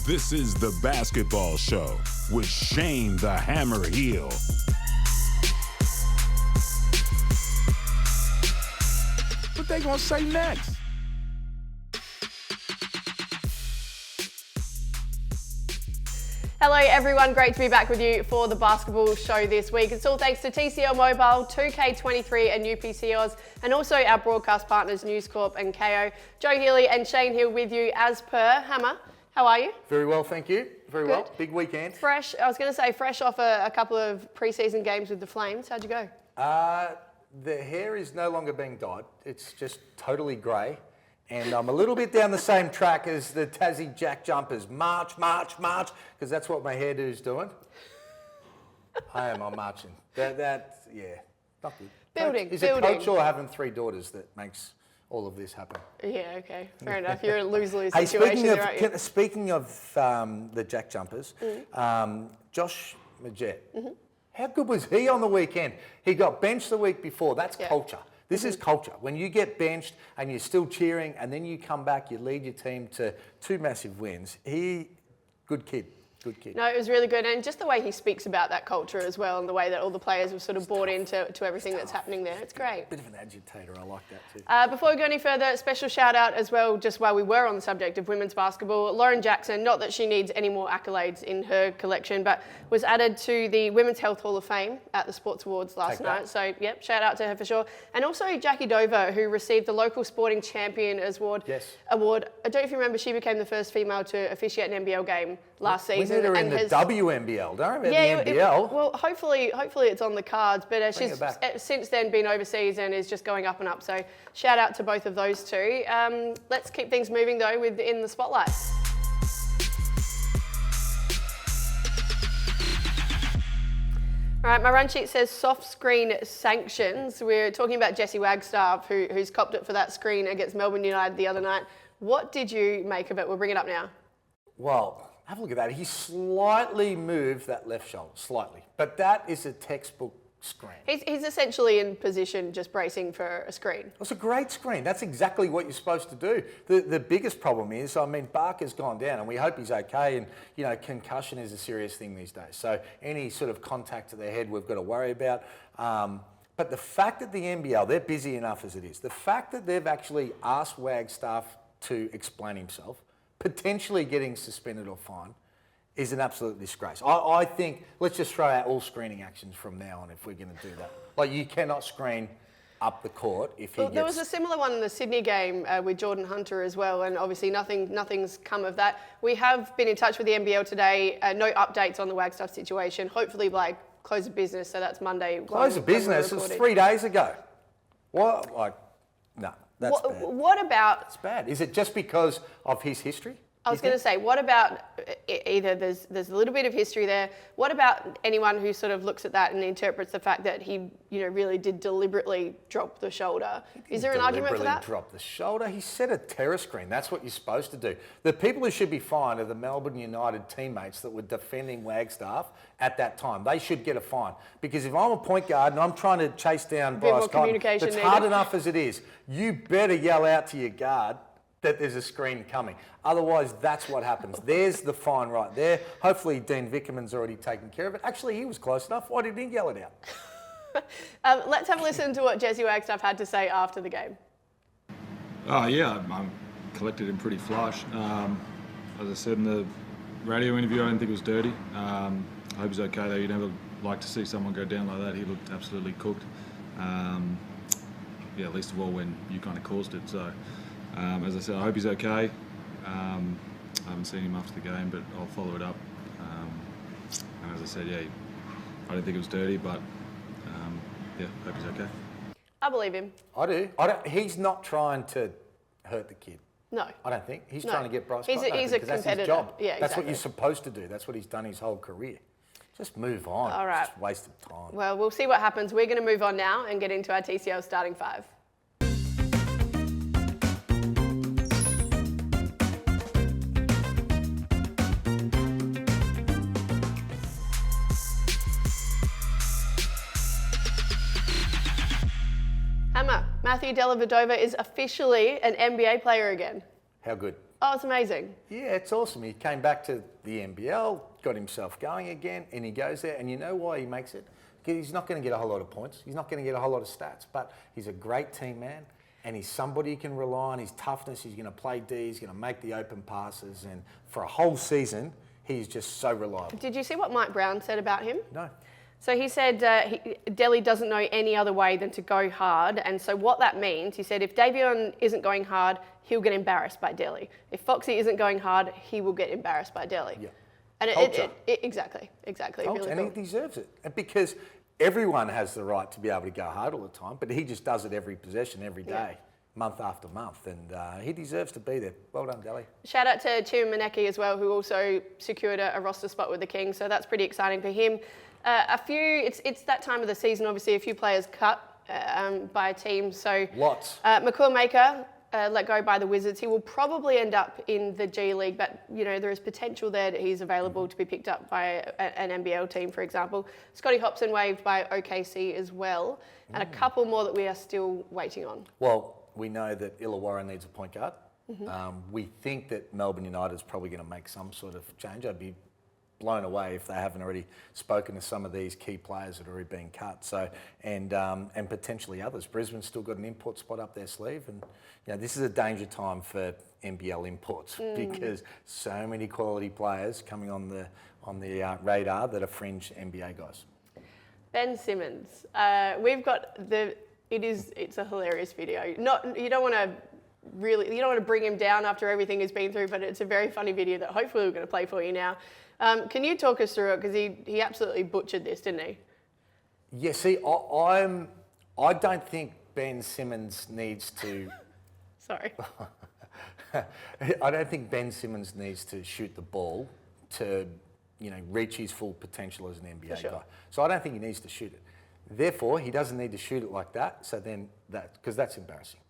This is The Basketball Show with Shane the Hammer Heel. What they gonna say next? Hello everyone, great to be back with you for the basketball show this week. It's all thanks to TCL Mobile, 2K23 and UPC Oz, and also our broadcast partners News Corp and KO. Joe Healy and Shane here with you as per. Hammer, how are you? Very well, thank you. Very well. Big weekend. Fresh, I was going to say fresh off a couple of pre-season games with the Flames. How'd you go? The hair is no longer being dyed. It's just totally grey. And I'm a little bit down the same track as the Tassie Jack Jumpers. March, because that's what my hairdo's doing. I'm marching. Yeah, not good. Building. Is it coach or having 3 daughters that makes all of this happen? Yeah, okay, fair enough. You're in a lose-lose Hey, situation there, aren't you? Speaking of the Jack Jumpers, Josh Majette, how good was he on the weekend? He got benched the week before. That's culture. This is culture. When you get benched and you're still cheering and then you come back, you lead your team to 2 massive wins. Good kid. No, it was really good. And just the way he speaks about that culture as well and the way that all the players have sort of bought into everything that's happening there. It's great. Bit of an agitator. I like that too. Before we go any further, special shout out as well, just while we were on the subject of women's basketball, Lauren Jackson, not that she needs any more accolades in her collection, but was added to the Women's Health Hall of Fame at the Sports Awards last night. So, yep, shout out to her for sure. And also Jackie Dover, who received the Local Sporting Champion Award. Yes. I don't know if you remember, she became the first female to officiate an NBL game last season. We need her in the WNBL, don't we? The NBL. Well, hopefully it's on the cards, but she's since then been overseas and is just going up and up. So shout out to both of those two. Let's keep things moving though in the spotlight. All right, my run sheet says soft screen sanctions. We're talking about Jesse Wagstaff, who's copped it for that screen against Melbourne United the other night. What did you make of it? We'll bring it up now. Well, have a look at that. He slightly moved that left shoulder, slightly. But that is a textbook screen. He's essentially in position just bracing for a screen. It's a great screen. That's exactly what you're supposed to do. The biggest problem is, Barker's gone down and we hope he's okay, and, concussion is a serious thing these days. So any sort of contact to the head we've got to worry about. But the fact that the NBL, they're busy enough as it is, the fact that they've actually asked Wagstaff to explain himself, potentially getting suspended or fined, is an absolute disgrace. I think let's just throw out all screening actions from now on if we're going to do that. Like, you cannot screen up the court if he gets... There was a similar one in the Sydney game with Jordan Hunter as well, and obviously nothing's come of that. We have been in touch with the NBL today. No updates on the Wagstaff situation. Hopefully by close of business, so that's Monday. Close of business? It was 3 days ago. What? No. That's bad. What about... It's bad. Is it just because of his history? I was going to say, what about either there's a little bit of history there. What about anyone who sort of looks at that and interprets the fact that he, really did deliberately drop the shoulder? Is there an argument for that? Drop the shoulder. He set a terror screen. That's what you're supposed to do. The people who should be fined are the Melbourne United teammates that were defending Wagstaff at that time. They should get a fine, because if I'm a point guard and I'm trying to chase down Bryce Cotton, it's hard enough as it is. You better yell out to your guard that there's a screen coming. Otherwise, that's what happens. There's the fine right there. Hopefully, Dean Vickerman's already taken care of it. Actually, he was close enough. Why didn't he yell it out? Let's have a listen to what Jesse Wagstaff had to say after the game. I'm collected and pretty flush. As I said in the radio interview, I didn't think it was dirty. I hope he's okay, though. You never like to see someone go down like that. He looked absolutely cooked. Least of all when you kind of caused it. So, as I said, I hope he's okay. I haven't seen him after the game, but I'll follow it up. And as I said, I didn't think it was dirty, but hope he's okay. I believe him. I do. He's not trying to hurt the kid. No. I don't think. He's trying to get Bryce He's a competitor. That's his job. Yeah, exactly. That's what you're supposed to do. That's what he's done his whole career. Just move on. All right. It's just a waste of time. Well, we'll see what happens. We're going to move on now and get into our TCL starting 5. Matthew Dellavedova is officially an NBA player again. How good? Oh, it's amazing. Yeah, it's awesome. He came back to the NBL, got himself going again, and he goes there. And you know why he makes it? Because he's not going to get a whole lot of points. He's not going to get a whole lot of stats, but he's a great team man, and he's somebody you can rely on. His toughness, he's going to play D, he's going to make the open passes, and for a whole season, he's just so reliable. Did you see what Mike Brown said about him? No. So he said Delhi doesn't know any other way than to go hard. And so what that means, he said, if Davion isn't going hard, he'll get embarrassed by Delhi. If Foxy isn't going hard, he will get embarrassed by Delhi. Yeah. And exactly. Culture, and he deserves it. And because everyone has the right to be able to go hard all the time, but he just does it every possession, every day, month after month. And he deserves to be there. Well done, Delhi. Shout out to Tim Maneki as well, who also secured a roster spot with the Kings. So that's pretty exciting for him. It's that time of the season, obviously, a few players cut by a team. So Lots. McCall Maker let go by the Wizards. He will probably end up in the G League, but there is potential there that he's available to be picked up by an NBL team, for example. Scotty Hopson waived by OKC as well, and a couple more that we are still waiting on. Well, we know that Illawarra needs a point guard. We think that Melbourne United is probably going to make some sort of change. I'd be blown away if they haven't already spoken to some of these key players that are already being cut. So and potentially others. Brisbane's still got an import spot up their sleeve, and this is a danger time for NBL imports because so many quality players coming on the radar that are fringe NBA guys. Ben Simmons, we've got it's a hilarious video. You don't want to bring him down after everything he's been through, but it's a very funny video that hopefully we're going to play for you now. Can you talk us through it? Because he absolutely butchered this, didn't he? Yeah, see, I don't think Ben Simmons needs to... Sorry. I don't think Ben Simmons needs to shoot the ball to, reach his full potential as an NBA guy. So I don't think he needs to shoot it. Therefore, he doesn't need to shoot it like that. So then because that's embarrassing.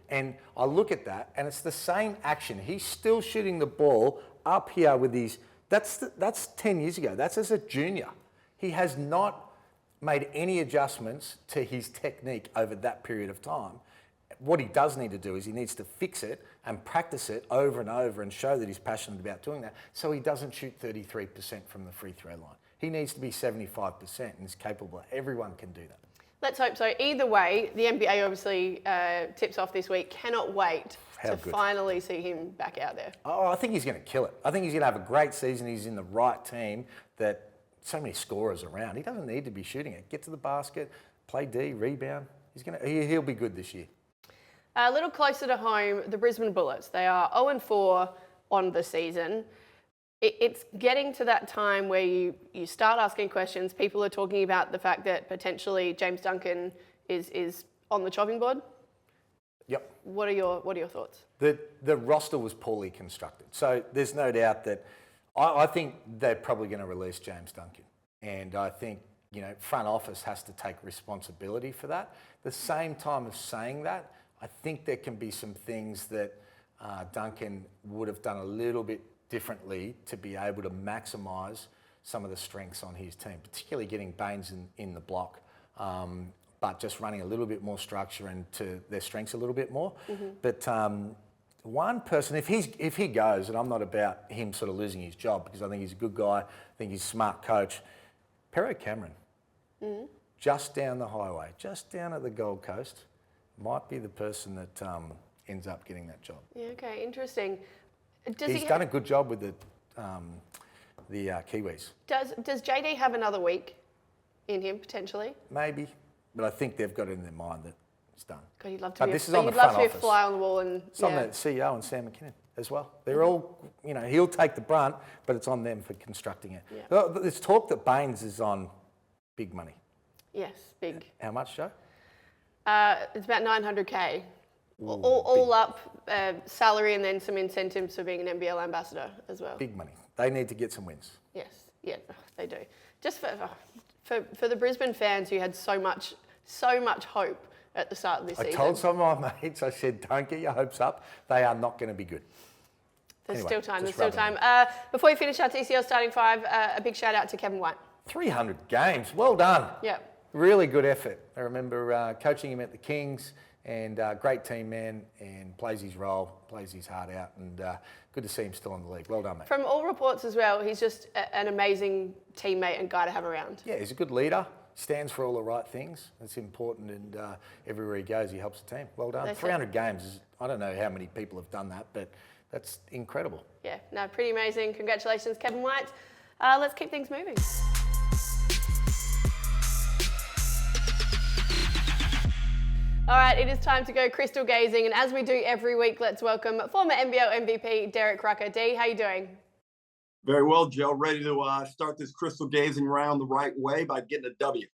And I look at that, and it's the same action. He's still shooting the ball up here with these. That's 10 years ago. That's as a junior. He has not made any adjustments to his technique over that period of time. What he does need to do is he needs to fix it and practice it over and over and show that he's passionate about doing that, so he doesn't shoot 33% from the free throw line. He needs to be 75% and is capable. Everyone can do that. Let's hope so. Either way, the NBA obviously tips off this week. Cannot wait to finally see him back out there. Oh, I think he's going to kill it. I think he's going to have a great season. He's in the right team that so many scorers around. He doesn't need to be shooting it. Get to the basket, play D, rebound. He'll be good this year. A little closer to home, the Brisbane Bullets. They are 0-4 on the season. It's getting to that time where you start asking questions. People are talking about the fact that potentially James Duncan is on the chopping board. Yep. What are your thoughts? The roster was poorly constructed. So there's no doubt that I think they're probably going to release James Duncan. And I think, front office has to take responsibility for that. The same time of saying that, I think there can be some things that Duncan would have done a little bit differently to be able to maximise some of the strengths on his team, particularly getting Baines in the block, but just running a little bit more structure and to their strengths a little bit more. But one person, if he goes, and I'm not about him sort of losing his job because I think he's a good guy, I think he's a smart coach, Pero Cameron, just down the highway, just down at the Gold Coast, might be the person that ends up getting that job. Yeah, okay, interesting. He's done a good job with the Kiwis. Does JD have another week in him potentially? Maybe, but I think they've got it in their mind that it's done. God, you'd love to be a fly on the wall and it's on the CEO and Sam McKinnon as well. They're all, he'll take the brunt, but it's on them for constructing it. Yeah. There's talk that Baines is on big money. Yes, big. How much, Joe? It's about 900K. All up, salary and then some incentives for being an NBL ambassador as well. Big money. They need to get some wins. Yes, yeah, they do. Just for the Brisbane fans who had so much hope at the start of this season. I told some of my mates, I said, don't get your hopes up. They are not going to be good. There's still time. Before we finish our TCL starting five, a big shout out to Kevin White. 300 games. Well done. Yeah. Really good effort. I remember coaching him at the Kings. and great team man, and plays his role, plays his heart out, and good to see him still in the league. Well done, mate. From all reports as well, he's just an amazing teammate and guy to have around. Yeah, he's a good leader. Stands for all the right things. It's important, and everywhere he goes, he helps the team. Well done. 300 games. I don't know how many people have done that, but that's incredible. Yeah, no, pretty amazing. Congratulations, Kevin White. Let's keep things moving. All right, it is time to go crystal gazing, and as we do every week, let's welcome former NBL MVP Derek Rucker. D, how you doing? Very well, Joe. Ready to start this crystal gazing round the right way by getting a W.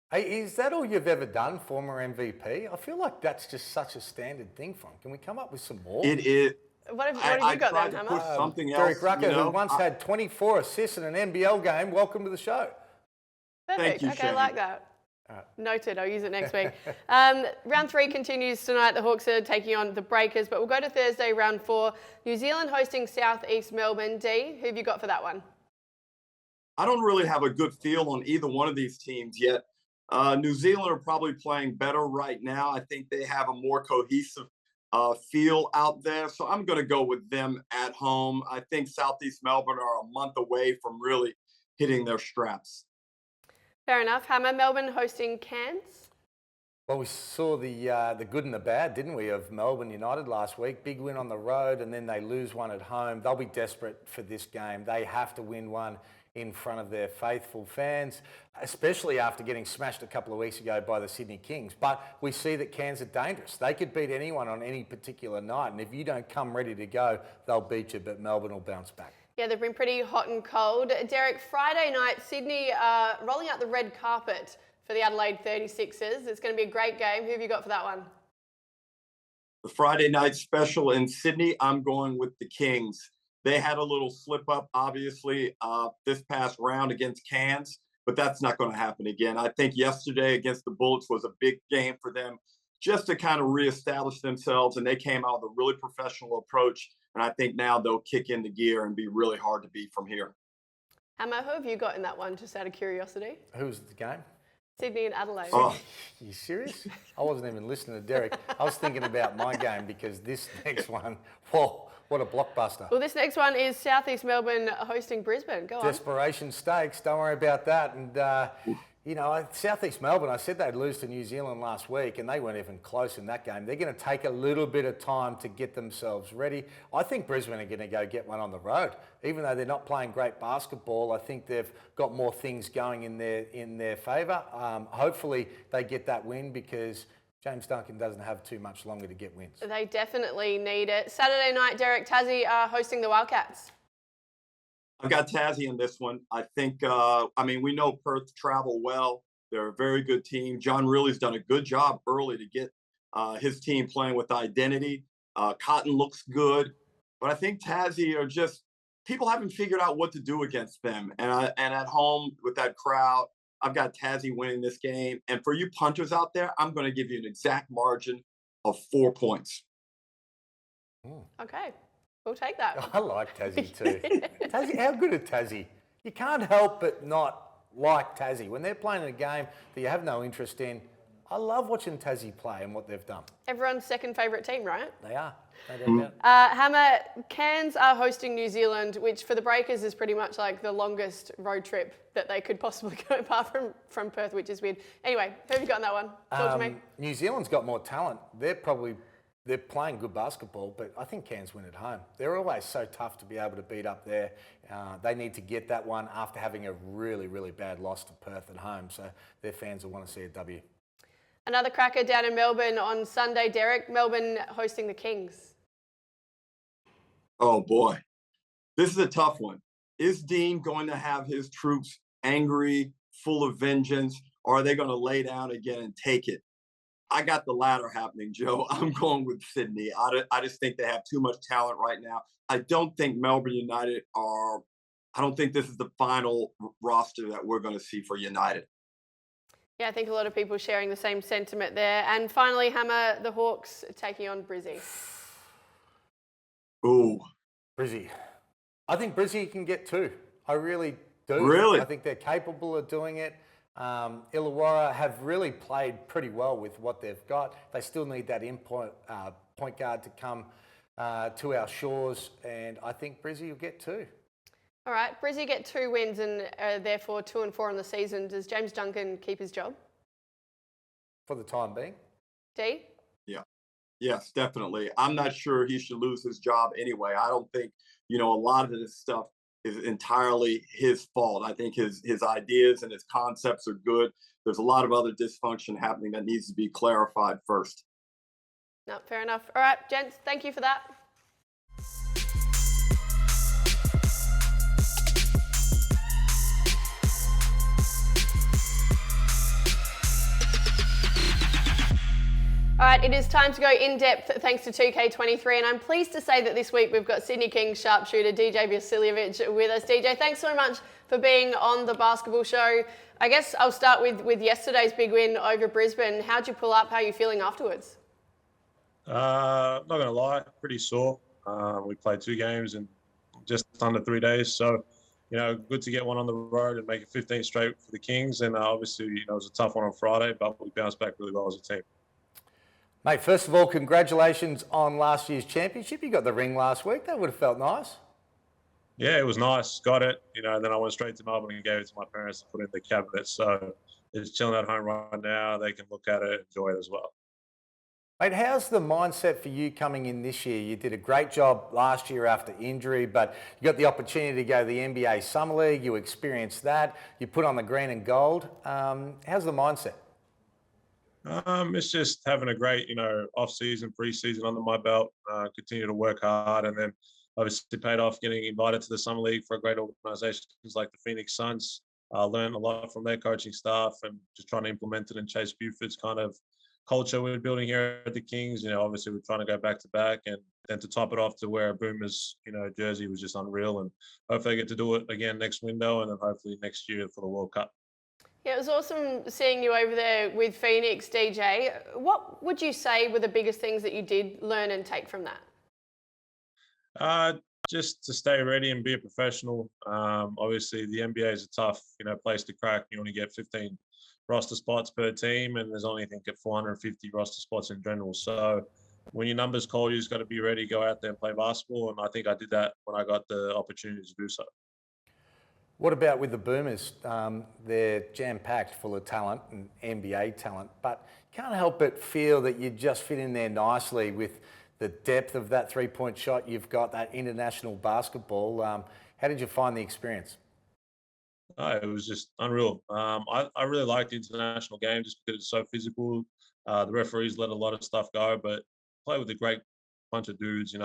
Hey, is that all you've ever done, former MVP? I feel like that's just such a standard thing for him. Can we come up with some more? It is. What have you got tried then, to Hammer? push something else. Derek Rucker, who once had 24 assists in an NBL game. Welcome to the show. Perfect. Thank you, okay, I Shane. like that. Noted. I'll use it next week. Round 3 continues tonight. The Hawks are taking on the Breakers, but we'll go to Thursday, round 4. New Zealand hosting South East Melbourne. D, who have you got for that one? I don't really have a good feel on either one of these teams yet. New Zealand are probably playing better right now. I think they have a more cohesive feel out there. So I'm going to go with them at home. I think Southeast Melbourne are a month away from really hitting their straps. Fair enough. Hammer, Melbourne hosting Cairns. Well, we saw the good and the bad, didn't we, of Melbourne United last week. Big win on the road, and then they lose one at home. They'll be desperate for this game. They have to win one in front of their faithful fans, especially after getting smashed a couple of weeks ago by the Sydney Kings. But we see that Cairns are dangerous. They could beat anyone on any particular night, and if you don't come ready to go, they'll beat you, but Melbourne will bounce back. Yeah, they've been pretty hot and cold. Derek, Friday night, Sydney rolling out the red carpet for the Adelaide 36ers. It's going to be a great game. Who have you got for that one? The Friday night special in Sydney, I'm going with the Kings. They had a little slip up, obviously, this past round against Cairns, but that's not going to happen again. I think yesterday against the Bullets was a big game for them just to kind of reestablish themselves, and they came out with a really professional approach. And I think now they'll kick into gear and be really hard to beat from here. Hammer, who have you got in that one, just out of curiosity? Who was at the game? Sydney and Adelaide. Oh. Are you serious? I wasn't even listening to Derek. I was thinking about my game because this next one, whoa, what a blockbuster. Well, this next one is Southeast Melbourne hosting Brisbane. Go on. Desperation stakes, don't worry about that. And, you know, Southeast Melbourne, I said they'd lose to New Zealand last week, and they weren't even close in that game. They're going to take a little bit of time to get themselves ready. I think Brisbane are going to go get one on the road. Even though they're not playing great basketball, I think they've got more things going in their favour. Hopefully they get that win because James Duncan doesn't have too much longer to get wins. They definitely need it. Saturday night, Derek, Tassie are hosting the Wildcats. I've got Tassie in this one. I think, we know Perth travel well. They're a very good team. John Riley's done a good job early to get his team playing with identity. Cotton looks good. But I think Tassie are just, people haven't figured out what to do against them. And at home with that crowd, I've got Tassie winning this game. And for you punters out there, I'm going to give you an exact margin of 4 points. Okay. We'll take that. I like Tassie too. Tassie, how good is Tassie? You can't help but not like Tassie. When they're playing a game that you have no interest in, I love watching Tassie play and what they've done. Everyone's second favourite team, right? They are. No doubt about it. Hammer, Cairns are hosting New Zealand, which for the Breakers is pretty much like the longest road trip that they could possibly go, apart from Perth, which is weird. Anyway, who have you got in that one? Talk to me. New Zealand's got more talent. They're playing good basketball, but I think Cairns win at home. They're always so tough to be able to beat up there. They need to get that one after having a really, really bad loss to Perth at home. So their fans will want to see a W. Another cracker down in Melbourne on Sunday, Derek. Melbourne hosting the Kings. Oh, boy. This is a tough one. Is Dean going to have his troops angry, full of vengeance, or are they going to lay down again and take it? I got the latter happening, Joe. I'm going with Sydney. I just think they have too much talent right now. I don't think Melbourne United I don't think this is the final roster that we're going to see for United. Yeah, I think a lot of people sharing the same sentiment there. And finally, Hammer, the Hawks taking on Brizzy. Ooh. Brizzy. I think Brizzy can get two. I really do. Really? I think they're capable of doing it. Illawarra have really played pretty well with what they've got. They still need that point guard to come to our shores, and I think Brizzy will get 2. All right, Brizzy get 2 wins and therefore 2-4 on the season. Does James Duncan keep his job? For the time being. D? Yeah. Yes, definitely. I'm not sure he should lose his job anyway. I don't think, a lot of this stuff is entirely his fault. I think his ideas and his concepts are good. There's a lot of other dysfunction happening that needs to be clarified first. No, fair enough. All right, gents, thank you for that. All right, it is time to go in depth thanks to 2K23, and I'm pleased to say that this week we've got Sydney Kings sharpshooter DJ Vasiljevic with us. DJ, thanks so much for being on the basketball show. I guess I'll start with yesterday's big win over Brisbane. How'd you pull up? How are you feeling afterwards? Not going to lie, pretty sore. We played 2 games in just under 3 days, so good to get one on the road and make it 15 straight for the Kings. And obviously, it was a tough one on Friday, but we bounced back really well as a team. Mate, first of all, congratulations on last year's championship. You got the ring last week. That would have felt nice. Yeah, it was nice. Got it. And then I went straight to Melbourne and gave it to my parents to put in the cabinet. So it's chilling at home right now. They can look at it, enjoy it as well. Mate, how's the mindset for you coming in this year? You did a great job last year after injury, but you got the opportunity to go to the NBA Summer League. You experienced that. You put on the green and gold. How's the mindset? It's just having a great, off-season, pre-season under my belt, continue to work hard, and then obviously paid off getting invited to the Summer League for a great organisations like the Phoenix Suns. Learned a lot from their coaching staff and just trying to implement it in Chase Buford's kind of culture we're building here at the Kings. Obviously we're trying to go back-to-back, and then to top it off to wear a Boomers, jersey was just unreal, and hopefully I get to do it again next window and then hopefully next year for the World Cup. Yeah, it was awesome seeing you over there with Phoenix, DJ. What would you say were the biggest things that you did learn and take from that? Just to stay ready and be a professional. Obviously, the NBA is a tough, place to crack. You only get 15 roster spots per team, and there's only, I think, 450 roster spots in general. So when your numbers call, you just got to be ready, go out there and play basketball. And I think I did that when I got the opportunity to do so. What about with the Boomers? They're jam-packed full of talent and NBA talent, but you can't help but feel that you just fit in there nicely with the depth of that three-point shot. You've got that international basketball. How did you find the experience? It was just unreal. I really liked the international game just because it's so physical. The referees let a lot of stuff go, but play with a great bunch of dudes.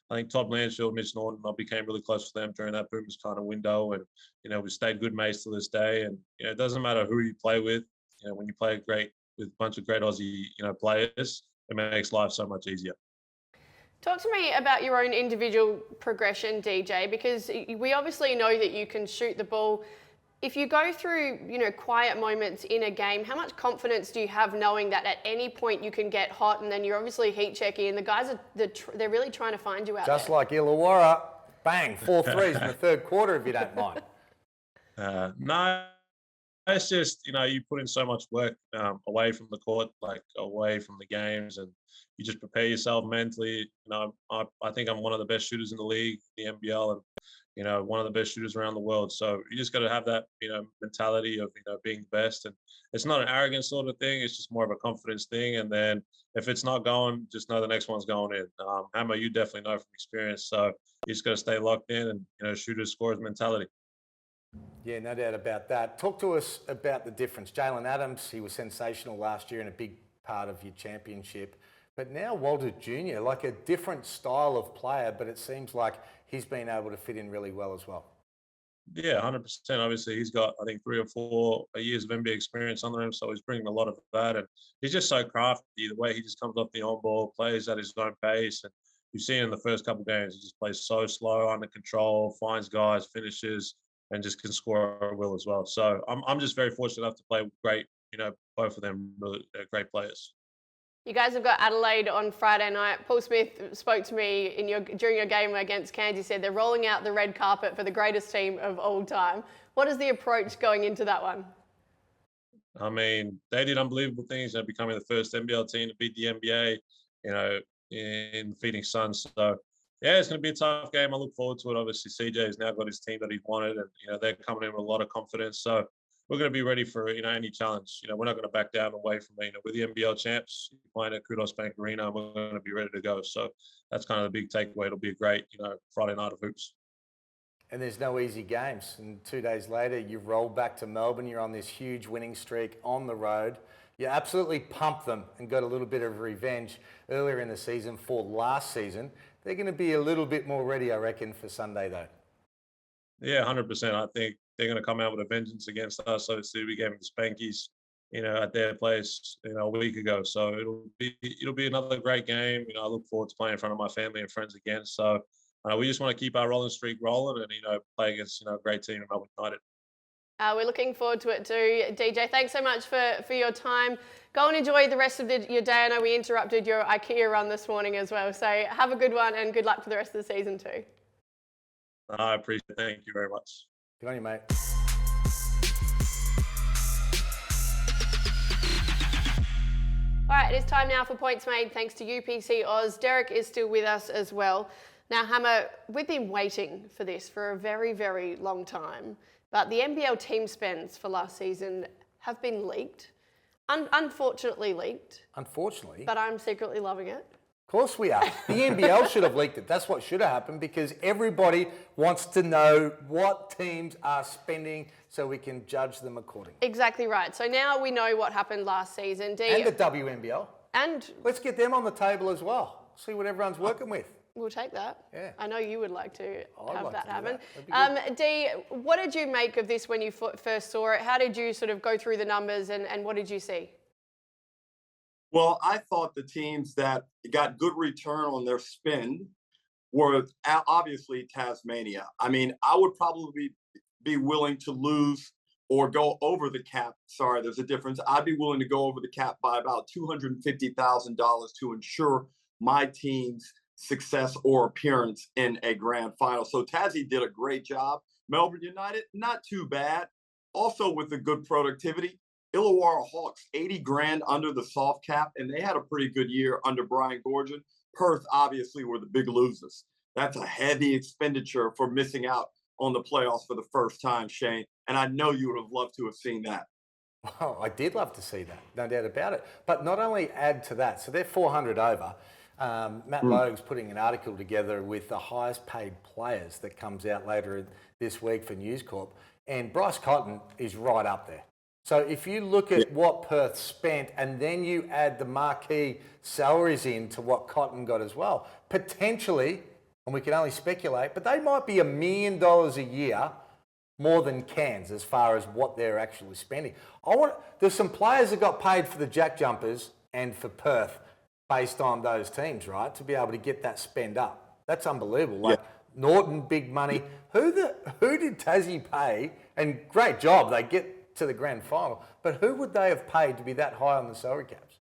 I think Todd Blanchfield, Mitch Norton, I became really close with them during that Boomers kind of window, and we stayed good mates to this day. And it doesn't matter who you play with. When you play with a bunch of great Aussie players, it makes life so much easier. Talk to me about your own individual progression, DJ, because we obviously know that you can shoot the ball. If you go through, quiet moments in a game, how much confidence do you have knowing that at any point you can get hot, and then you're obviously heat checking, and the guys they're really trying to find you out Just there? like Illawarra, bang, 4 threes in the third quarter, if you don't mind. No, it's just, you put in so much work away from the court, like away from the games, and you just prepare yourself mentally. I think I'm one of the best shooters in the league, the NBL, and one of the best shooters around the world. So you just got to have that, mentality of, being the best. And it's not an arrogant sort of thing. It's just more of a confidence thing. And then if it's not going, just know the next one's going in. Hammer, you definitely know from experience. So you just got to stay locked in and, shooters, scorers mentality. Yeah, no doubt about that. Talk to us about the difference. Jalen Adams, he was sensational last year and a big part of your championship. But now Walter Jr., like a different style of player, but it seems like he's been able to fit in really well as well. Yeah, 100%. Obviously, he's got, I think, 3 or 4 years of NBA experience under him, so he's bringing a lot of that. And he's just so crafty. The way he just comes off the on-ball, plays at his own pace. And you see in the first couple of games, he just plays so slow, under control, finds guys, finishes, and just can score at will as well. So I'm just very fortunate enough to play with great, both of them really great players. You guys have got Adelaide on Friday night. Paul Smith spoke to me during your game against Cairns. He said they're rolling out the red carpet for the greatest team of all time. What is the approach going into that one? I mean, they did unbelievable things, becoming the first NBL team to beat the NBA, in Phoenix Suns. So, yeah, it's going to be a tough game. I look forward to it. Obviously, CJ has now got his team that he wanted, and, they're coming in with a lot of confidence. So, we're going to be ready for, any challenge. We're not going to back down away from it. We're the NBL champs, playing at Kudos Bank Arena, and we're going to be ready to go. So, that's kind of the big takeaway. It'll be a great, Friday night of hoops. And there's no easy games. And 2 days later, you roll back to Melbourne. You're on this huge winning streak on the road. You absolutely pumped them and got a little bit of revenge earlier in the season for last season. They're going to be a little bit more ready, I reckon, for Sunday, though. Yeah, 100%. I think they're going to come out with a vengeance against us. Obviously, we gave them the spankies, at their place, a week ago. So it'll be another great game. I look forward to playing in front of my family and friends again. So we just want to keep our rolling streak rolling and, play against, a great team in Melbourne United. We're looking forward to it too, DJ. Thanks so much for your time. Go and enjoy the rest of your day. I know we interrupted your IKEA run this morning as well. So have a good one and good luck for the rest of the season too. I appreciate it. Thank you very much. Good on you, mate. All right, it is time now for Points Made, thanks to UPC Oz. Derek is still with us as well. Now, Hammer, we've been waiting for this for a very, very long time, but the NBL team spends for last season have been leaked. Unfortunately leaked. Unfortunately. But I'm secretly loving it. Of course we are. The NBL should have leaked it. That's what should have happened because everybody wants to know what teams are spending so we can judge them accordingly. Exactly right. So now we know what happened last season. And the WNBL. And let's get them on the table as well. See what everyone's working with. We'll take that. Yeah. I know you would like to have that happen. That. Dee, what did you make of this when you first saw it? How did you sort of go through the numbers and what did you see? Well, I thought the teams that got good return on their spend were obviously Tasmania. I mean, I would probably be willing to lose or go over the cap. Sorry, there's a difference. I'd be willing to go over the cap by about $250,000 to ensure my team's success or appearance in a grand final. So Tassie did a great job. Melbourne United, not too bad. Also with a good productivity. Illawarra Hawks, 80 grand under the soft cap, and they had a pretty good year under Brian Gorgon. Perth obviously were the big losers. That's a heavy expenditure for missing out on the playoffs for the first time, Shane. And I know you would have loved to have seen that. Well, I did love to see that, no doubt about it. But not only add to that, so they're 400 over. Matt Logue's putting an article together with the highest paid players that comes out later this week for News Corp. And Bryce Cotton is right up there. So if you look at what Perth spent and then you add the marquee salaries in to what Cotton got as well, potentially, and we can only speculate, but they might be $1 million a year more than Cairns as far as what they're actually spending. There's some players that got paid for the Jack Jumpers and for Perth based on those teams, right, to be able to get that spend up. That's unbelievable. Like Norton, big money. Who did Tassie pay? And great job, they get to the grand final, but who would they have paid to be that high on the salary caps?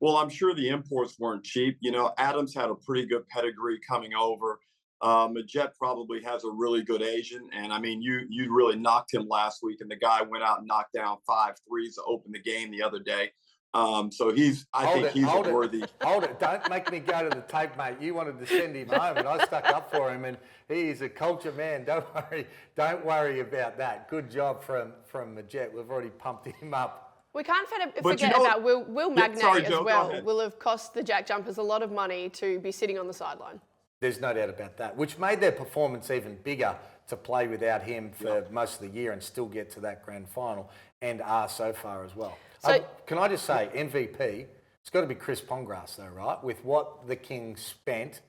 Well, I'm sure the imports weren't cheap. Adams had a pretty good pedigree coming over. Majet probably has a really good Asian, and I mean, you really knocked him last week, and the guy went out and knocked down 5 threes to open the game the other day. So I think he's worthy. Hold it! Don't make me go to the tape, mate. You wanted to send him home, and I stuck up for him, and he's a culture man. Don't worry about that. Good job from Majet. We've already pumped him up. We can't forget about Will Magnay as well. Will have cost the Jack Jumpers a lot of money to be sitting on the sideline. There's no doubt about that, which made their performance even bigger to play without him for most of the year and still get to that grand final, and are so far as well. So, can I just say, MVP, it's got to be Chris Pongrass though, right? With what the Kings spent,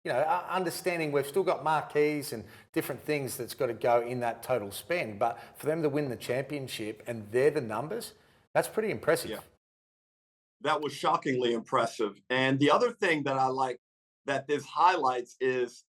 understanding we've still got marquees and different things that's got to go in that total spend, but for them to win the championship and they're the numbers, that's pretty impressive. Yeah. That was shockingly impressive. And the other thing that I like that this highlights is,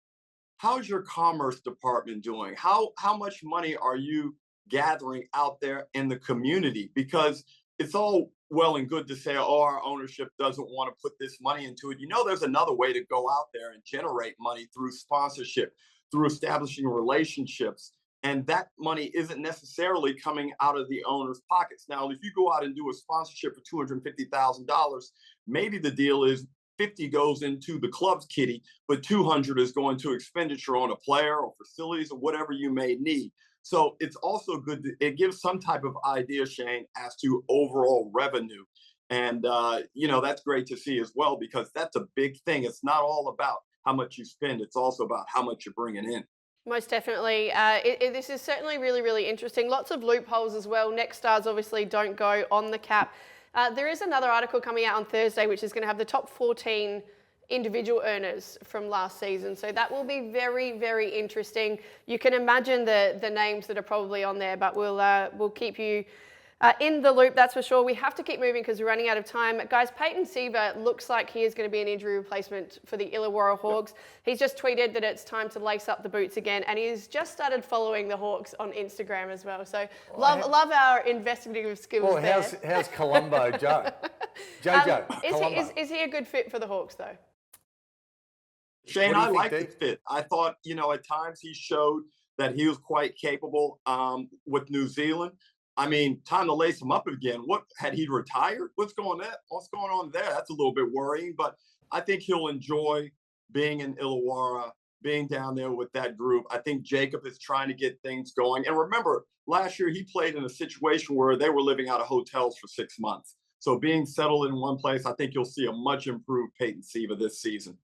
how's your commerce department doing? How much money are you gathering out there in the community? Because it's all well and good to say, our ownership doesn't want to put this money into it. There's another way to go out there and generate money through sponsorship, through establishing relationships. And that money isn't necessarily coming out of the owner's pockets. Now, if you go out and do a sponsorship for $250,000, maybe the deal is 50 goes into the club's kitty, but 200 is going to expenditure on a player or facilities or whatever you may need. So it's also good. It gives some type of idea, Shane, as to overall revenue. And, that's great to see as well, because that's a big thing. It's not all about how much you spend. It's also about how much you're bringing in. Most definitely. This is certainly really, really interesting. Lots of loopholes as well. Next stars obviously don't go on the cap. There is another article coming out on Thursday, which is going to have the top 14 individual earners from last season. So that will be very, very interesting. You can imagine the names that are probably on there, but we'll keep you in the loop, that's for sure. We have to keep moving because we're running out of time. Guys, Peyton Siva looks like he is going to be an injury replacement for the Illawarra Hawks. He's just tweeted that it's time to lace up the boots again, and he's just started following the Hawks on Instagram as well. So love our investigative skills there. How's Colombo, Joe? Jojo. Is he a good fit for the Hawks, though? Shane, I like the fit. I thought, at times he showed that he was quite capable with New Zealand. I mean, time to lace him up again. What, had he retired? What's going on there? That's a little bit worrying, but I think he'll enjoy being in Illawarra, being down there with that group. I think Jacob is trying to get things going. And remember, last year he played in a situation where they were living out of hotels for 6 months. So being settled in one place, I think you'll see a much improved Peyton Siva this season.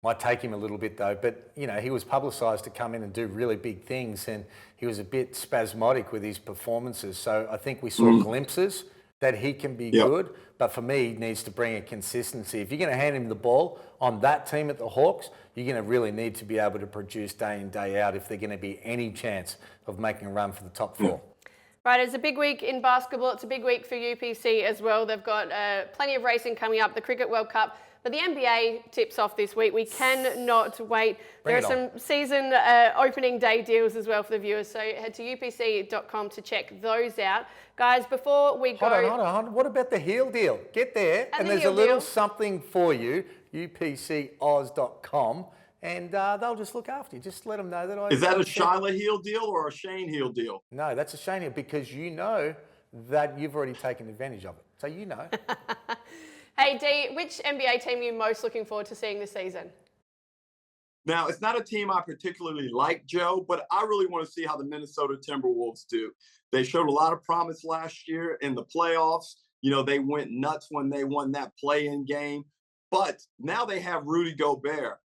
Might take him a little bit though, but he was publicised to come in and do really big things, and he was a bit spasmodic with his performances. So I think we saw glimpses that he can be good, but for me, he needs to bring a consistency. If you're going to hand him the ball on that team at the Hawks, you're going to really need to be able to produce day in, day out if they're going to be any chance of making a run for the top four. Right, it's a big week in basketball. It's a big week for UPC as well. They've got plenty of racing coming up, the Cricket World Cup. But the NBA tips off this week. We cannot wait. There are some season opening day deals as well for the viewers. So head to upc.com to check those out. Guys, before we go... Hold on. What about the heel deal? Get there and there's a little something for you, upcoz.com, and they'll just look after you. Just let them know that Is that a Shyla heel deal or a Shane heel deal? No, that's a Shane heel, because you know that you've already taken advantage of it. So you know. Hey, Dee, which NBA team are you most looking forward to seeing this season? Now, it's not a team I particularly like, Joe, but I really want to see how the Minnesota Timberwolves do. They showed a lot of promise last year in the playoffs. They went nuts when they won that play-in game. But now they have Rudy Gobert.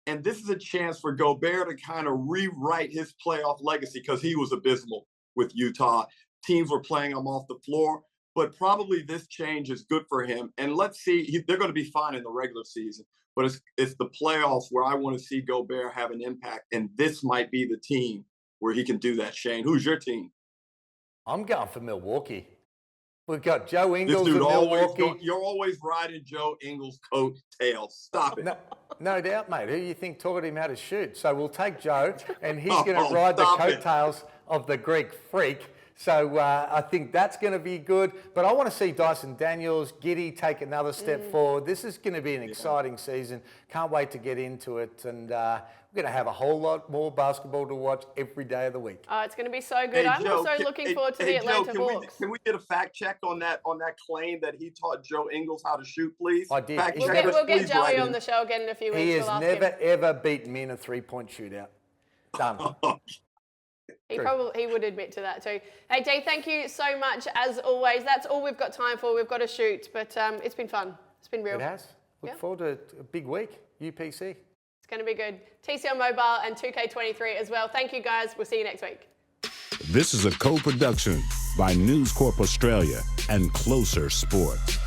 And this is a chance for Gobert to kind of rewrite his playoff legacy, because he was abysmal with Utah. Teams were playing him off the floor. But probably this change is good for him. And let's see, they're going to be fine in the regular season. But it's the playoffs where I want to see Gobert have an impact. And this might be the team where he can do that, Shane. Who's your team? I'm going for Milwaukee. We've got Joe Ingles in Milwaukee. You're always riding Joe Ingles' coattails. Stop it. No doubt, mate. Who do you think taught him how to shoot? So we'll take Joe, and he's going to ride the coattails of the Greek freak. So I think that's going to be good. But I want to see Dyson Daniels, Giddy take another step forward. This is going to be an exciting season. Can't wait to get into it. And we're going to have a whole lot more basketball to watch every day of the week. Oh, it's going to be so good. I'm also looking forward to the Atlanta Hawks. Can we get a fact check on that claim that he taught Joe Ingles how to shoot, please? I did. We'll get Joey on the show again in a few weeks. He has never, ever beaten me in a three-point shootout. Done. He would admit to that too. Hey, Dee, thank you so much as always. That's all we've got time for. We've got to shoot, but it's been fun. It's been real. It has. Look forward to a big week, UPC. It's going to be good. TCL Mobile and 2K23 as well. Thank you, guys. We'll see you next week. This is a co-production by News Corp Australia and Closer Sports.